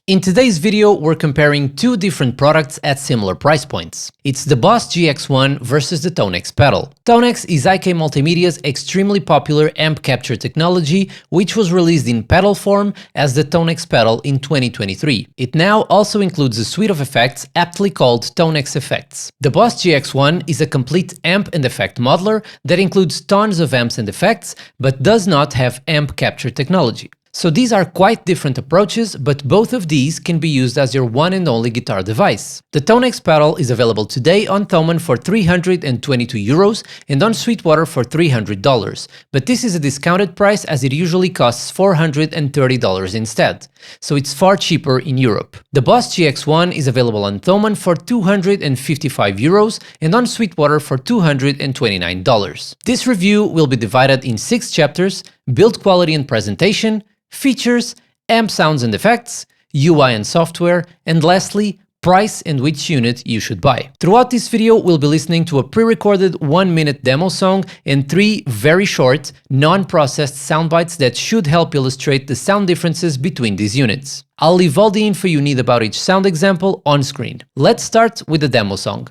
In today's video, we're comparing two different products at similar price points. It's the Boss GX-1 versus the TONEX Pedal. TONEX is IK Multimedia's extremely popular amp capture technology, which was released in pedal form as the TONEX Pedal in 2023. It now also includes a suite of effects aptly called TONEX Effects. The Boss GX-1 is a complete amp and effect modeler that includes tons of amps and effects, but does not have amp capture technology. So these are quite different approaches, but both of these can be used as your one and only guitar device. The TONEX Pedal is available today on Thomann for €322 and on Sweetwater for $300, but this is a discounted price as it usually costs $430 instead, so it's far cheaper in Europe. The Boss GX-1 is available on Thomann for €255 and on Sweetwater for $229. This review will be divided in 6 chapters: build quality and presentation, features, amp sounds and effects, UI and software, and lastly, price and which unit you should buy. Throughout this video, we'll be listening to a pre-recorded 1-minute demo song and 3 very short, non-processed soundbites that should help illustrate the sound differences between these units. I'll leave all the info you need about each sound example on screen. Let's start with the demo song.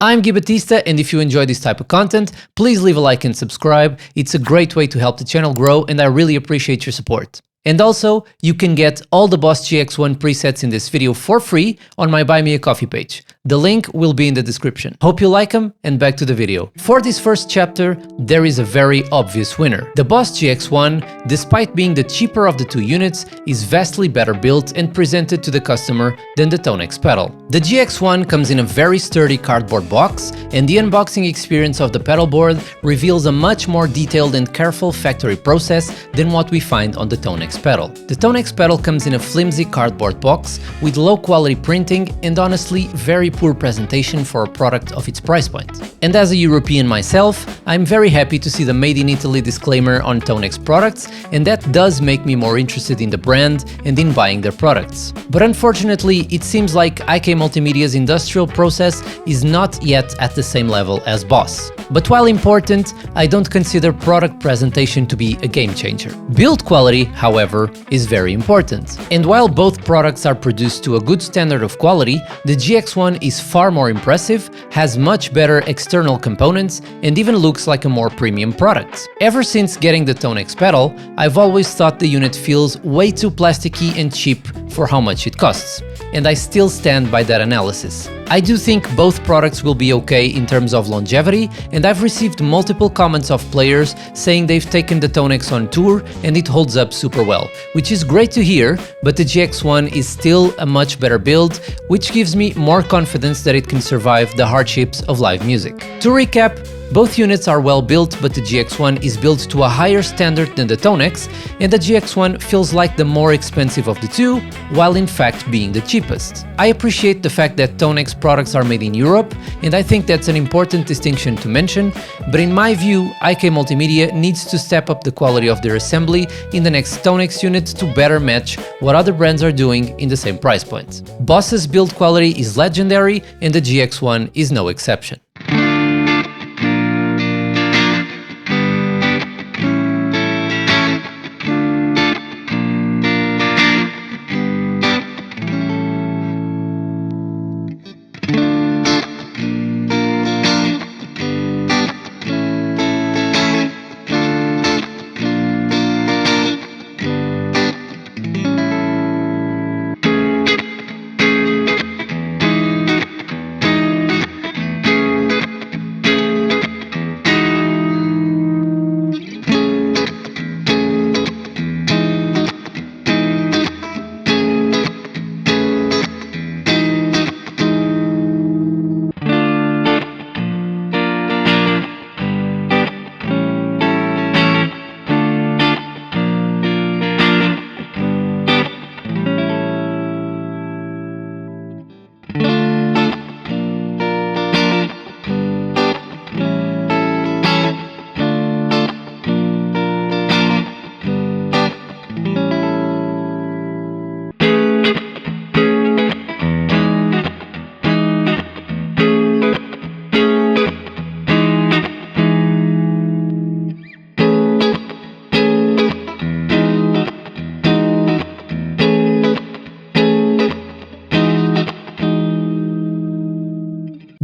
I'm Gui Batista, and if you enjoy this type of content, please leave a like and subscribe. It's a great way to help the channel grow, and I really appreciate your support. And also, you can get all the Boss GX-1 presets in this video for free on my Buy Me a Coffee page. The link will be in the description. Hope you like them, and back to the video. For this first chapter, there is a very obvious winner. The Boss GX-1, despite being the cheaper of the two units, is vastly better built and presented to the customer than the TONEX Pedal. The GX-1 comes in a very sturdy cardboard box, and the unboxing experience of the pedal board reveals a much more detailed and careful factory process than what we find on the TONEX Pedal. The TONEX Pedal comes in a flimsy cardboard box with low quality printing and honestly very poor presentation for a product of its price point. And as a European myself, I'm very happy to see the Made in Italy disclaimer on TONEX products, and that does make me more interested in the brand and in buying their products. But unfortunately, it seems like IK Multimedia's industrial process is not yet at the same level as Boss. But while important, I don't consider product presentation to be a game changer. Build quality, however, is very important. And while both products are produced to a good standard of quality, the GX-1 is far more impressive, has much better external components, and even looks like a more premium product. Ever since getting the TONEX Pedal, I've always thought the unit feels way too plasticky and cheap for how much it costs. And I still stand by that analysis. I do think both products will be okay in terms of longevity, and I've received multiple comments of players saying they've taken the TONEX on tour and it holds up super well, which is great to hear, but the GX-1 is still a much better build, which gives me more confidence that it can survive the hardships of live music. To recap, both units are well built, but the GX-1 is built to a higher standard than the TONEX, and the GX-1 feels like the more expensive of the two, while in fact being the cheapest. I appreciate the fact that TONEX products are made in Europe, and I think that's an important distinction to mention, but in my view, IK Multimedia needs to step up the quality of their assembly in the next TONEX unit to better match what other brands are doing in the same price point. Boss's build quality is legendary, and the GX-1 is no exception.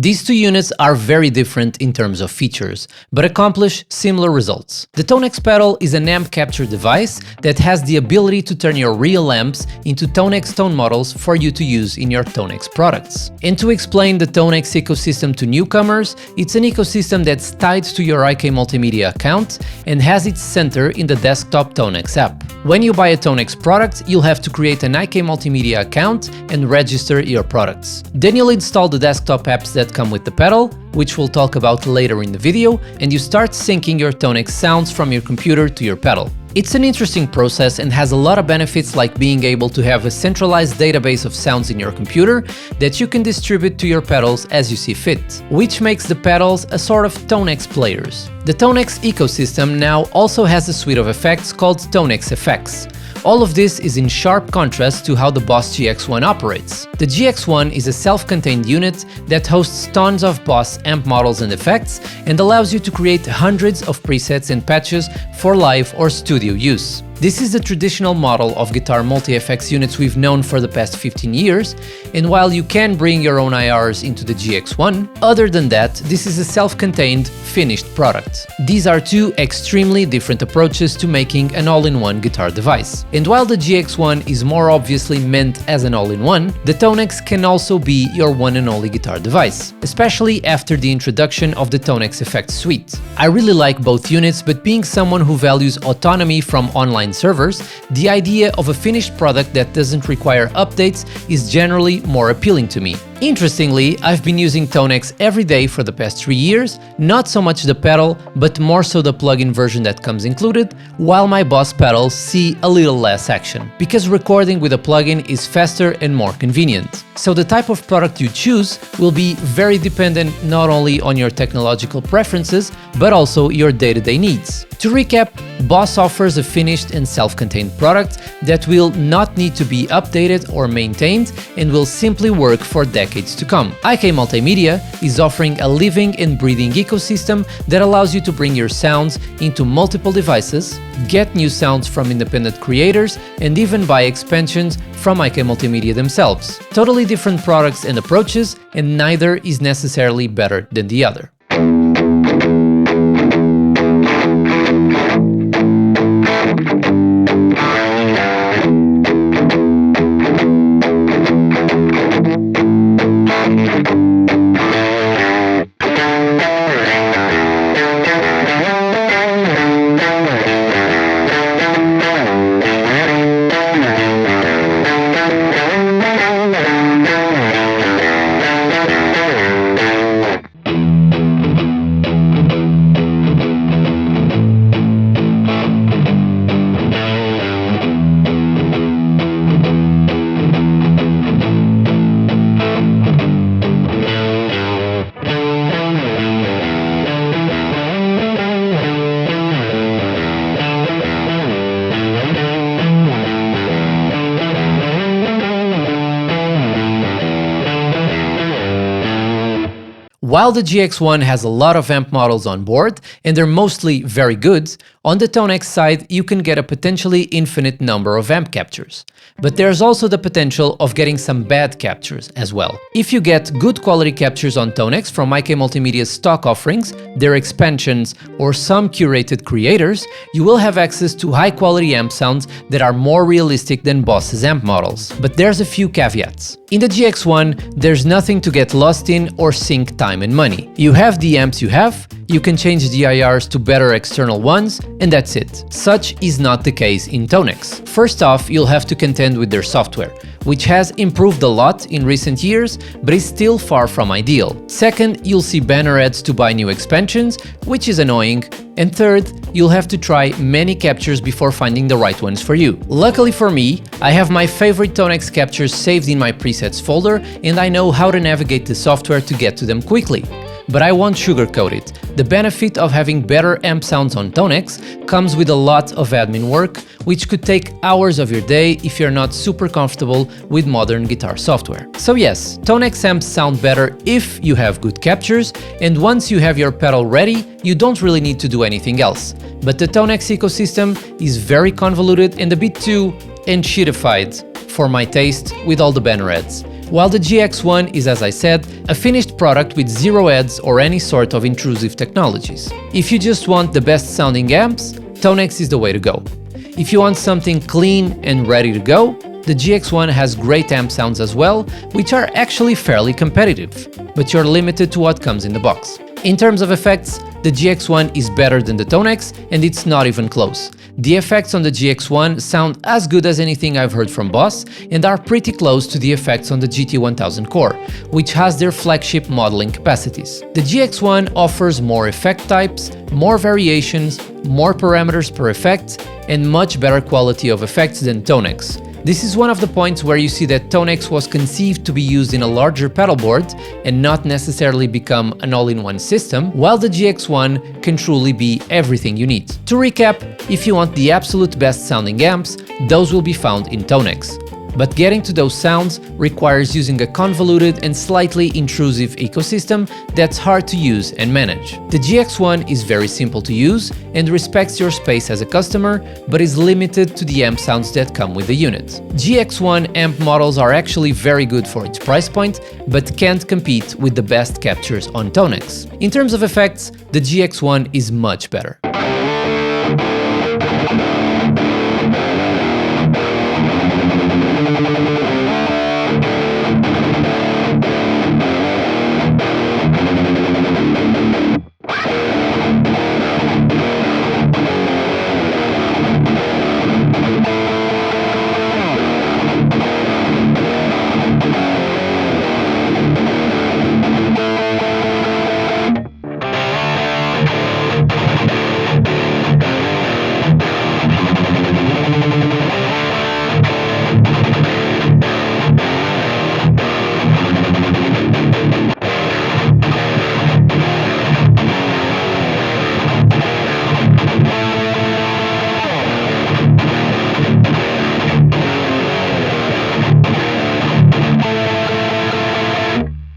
These two units are very different in terms of features, but accomplish similar results. The TONEX Pedal is an amp capture device that has the ability to turn your real amps into TONEX tone models for you to use in your TONEX products. And to explain the TONEX ecosystem to newcomers, it's an ecosystem that's tied to your IK Multimedia account and has its center in the desktop TONEX app. When you buy a TONEX product, you'll have to create an IK Multimedia account and register your products. Then you'll install the desktop apps that come with the pedal, which we'll talk about later in the video, and you start syncing your TONEX sounds from your computer to your pedal. It's an interesting process and has a lot of benefits, like being able to have a centralized database of sounds in your computer that you can distribute to your pedals as you see fit, which makes the pedals a sort of TONEX players. The TONEX ecosystem now also has a suite of effects called TONEX effects. All of this is in sharp contrast to how the Boss GX-1 operates. The GX-1 is a self-contained unit that hosts tons of Boss amp models and effects and allows you to create hundreds of presets and patches for live or studio use. This is the traditional model of guitar multi-effects units we've known for the past 15 years, and while you can bring your own IRs into the GX-1, other than that, this is a self-contained, finished product. These are two extremely different approaches to making an all-in-one guitar device. And while the GX-1 is more obviously meant as an all-in-one, the TONEX can also be your one and only guitar device, especially after the introduction of the TONEX Effects suite. I really like both units, but being someone who values autonomy from online servers, the idea of a finished product that doesn't require updates is generally more appealing to me. Interestingly, I've been using TONEX every day for the past 3 years, not so much the pedal, but more so the plugin version that comes included, while my Boss pedals see a little less action, because recording with a plugin is faster and more convenient. So the type of product you choose will be very dependent not only on your technological preferences, but also your day-to-day needs. To recap, Boss offers a finished and self-contained product that will not need to be updated or maintained and will simply work for decades to come. IK Multimedia is offering a living and breathing ecosystem that allows you to bring your sounds into multiple devices, get new sounds from independent creators, and even buy expansions from IK Multimedia themselves. Totally different products and approaches, and neither is necessarily better than the other. While the GX-1 has a lot of amp models on board, and they're mostly very good, on the TONEX side you can get a potentially infinite number of amp captures. But there's also the potential of getting some bad captures as well. If you get good quality captures on TONEX from IK Multimedia's stock offerings, their expansions, or some curated creators, you will have access to high quality amp sounds that are more realistic than Boss's amp models. But there's a few caveats. In the GX-1, there's nothing to get lost in or sink time and money. You have the amps you have, you can change the IRs to better external ones, and that's it. Such is not the case in TONEX. First off, you'll have to contend with their software, which has improved a lot in recent years, but is still far from ideal. Second, you'll see banner ads to buy new expansions, which is annoying. And third, you'll have to try many captures before finding the right ones for you. Luckily for me, I have my favorite TONEX captures saved in my presets folder, and I know how to navigate the software to get to them quickly. But I won't sugarcoat it. The benefit of having better amp sounds on TONEX comes with a lot of admin work, which could take hours of your day if you're not super comfortable with modern guitar software. So yes, TONEX amps sound better if you have good captures, and once you have your pedal ready, you don't really need to do anything else. But the TONEX ecosystem is very convoluted and a bit too enshittified for my taste with all the banner ads. while the GX-1 is, as I said, a finished product with zero ads or any sort of intrusive technologies. If you just want the best sounding amps, TONEX is the way to go. If you want something clean and ready to go, the GX-1 has great amp sounds as well, which are actually fairly competitive, but you're limited to what comes in the box. In terms of effects, the GX-1 is better than the TONEX, and it's not even close. The effects on the GX-1 sound as good as anything I've heard from Boss, and are pretty close to the effects on the GT1000 Core, which has their flagship modeling capacities. The GX-1 offers more effect types, more variations, more parameters per effect, and much better quality of effects than TONEX. This is one of the points where you see that TONEX was conceived to be used in a larger pedalboard and not necessarily become an all-in-one system, while the GX-1 can truly be everything you need. To recap, if you want the absolute best sounding amps, those will be found in TONEX. But getting to those sounds requires using a convoluted and slightly intrusive ecosystem that's hard to use and manage. The GX-1 is very simple to use and respects your space as a customer, but is limited to the amp sounds that come with the unit. GX-1 amp models are actually very good for its price point, but can't compete with the best captures on TONEX. In terms of effects, the GX-1 is much better.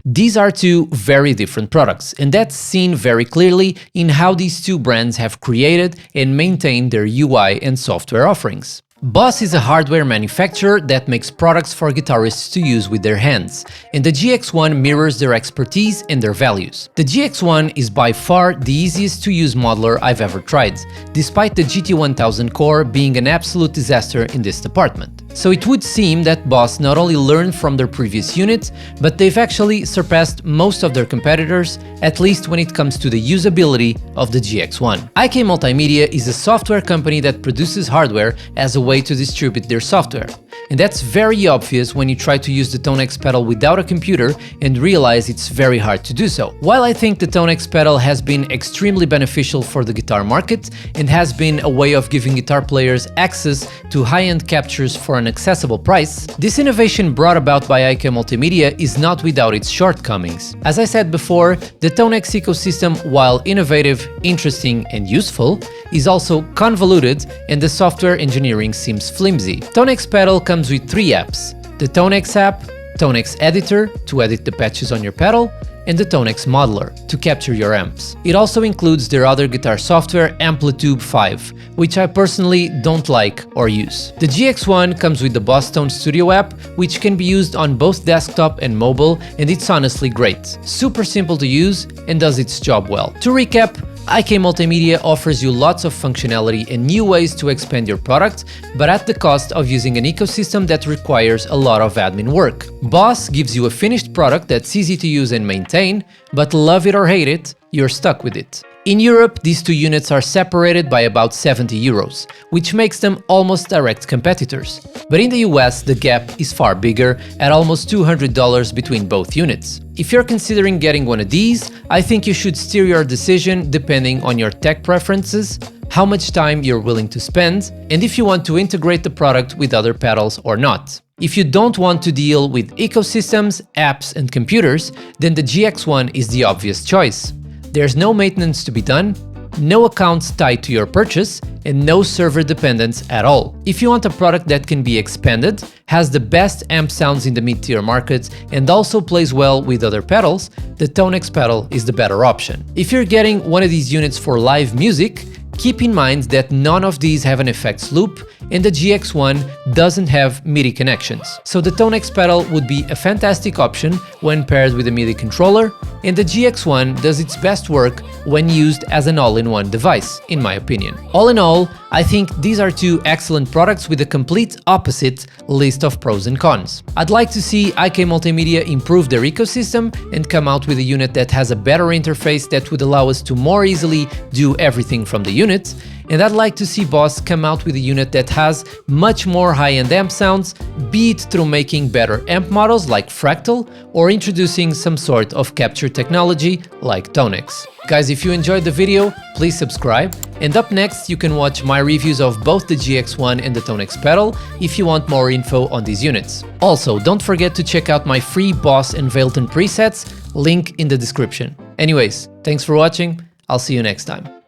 These are two very different products, and that's seen very clearly in how these two brands have created and maintained their UI and software offerings. Boss is a hardware manufacturer that makes products for guitarists to use with their hands, and the GX-1 mirrors their expertise and their values. The GX-1 is by far the easiest to use modeler I've ever tried, despite the GT1000 Core being an absolute disaster in this department. So it would seem that Boss not only learned from their previous unit, but they've actually surpassed most of their competitors, at least when it comes to the usability of the GX-1. IK Multimedia is a software company that produces hardware as a way to distribute their software. And that's very obvious when you try to use the TONEX Pedal without a computer and realize it's very hard to do so. While I think the TONEX Pedal has been extremely beneficial for the guitar market and has been a way of giving guitar players access to high-end captures for an accessible price, this innovation brought about by IK Multimedia is not without its shortcomings. As I said before, the TONEX ecosystem, while innovative, interesting and useful, is also convoluted and the software engineering seems flimsy. TONEX Pedal comes with three apps: the TONEX app, TONEX Editor to edit the patches on your pedal, and the TONEX Modeler to capture your amps. It also includes their other guitar software, Amplitude 5, which I personally don't like or use. The GX-1 comes with the Boss Tone Studio app, which can be used on both desktop and mobile, and it's honestly great. Super simple to use and does its job well. To recap, IK Multimedia offers you lots of functionality and new ways to expand your product, but at the cost of using an ecosystem that requires a lot of admin work. Boss gives you a finished product that's easy to use and maintain, but love it or hate it, you're stuck with it. In Europe, these two units are separated by about 70 euros, which makes them almost direct competitors. But in the US, the gap is far bigger, at almost $200 between both units. If you're considering getting one of these, I think you should steer your decision depending on your tech preferences, how much time you're willing to spend, and if you want to integrate the product with other pedals or not. If you don't want to deal with ecosystems, apps, and computers, then the GX-1 is the obvious choice. There's no maintenance to be done, no accounts tied to your purchase, and no server dependence at all. If you want a product that can be expanded, has the best amp sounds in the mid-tier market, and also plays well with other pedals, the TONEX Pedal is the better option. If you're getting one of these units for live music, Keep in mind that none of these have an effects loop, and the GX-1 doesn't have MIDI connections. So the TONEX Pedal would be a fantastic option when paired with a MIDI controller, and the GX-1 does its best work when used as an all-in-one device, in my opinion. All in all, I think these are two excellent products with a complete opposite list of pros and cons. I'd like to see IK Multimedia improve their ecosystem and come out with a unit that has a better interface that would allow us to more easily do everything from the unit, and I'd like to see Boss come out with a unit that has much more high-end amp sounds, be it through making better amp models like Fractal or introducing some sort of capture technology like TONEX. Guys, if you enjoyed the video, please subscribe, and up next you can watch my reviews of both the GX-1 and the TONEX Pedal if you want more info on these units. Also, don't forget to check out my free Boss and Valeton presets, link in the description. Anyways, thanks for watching, I'll see you next time.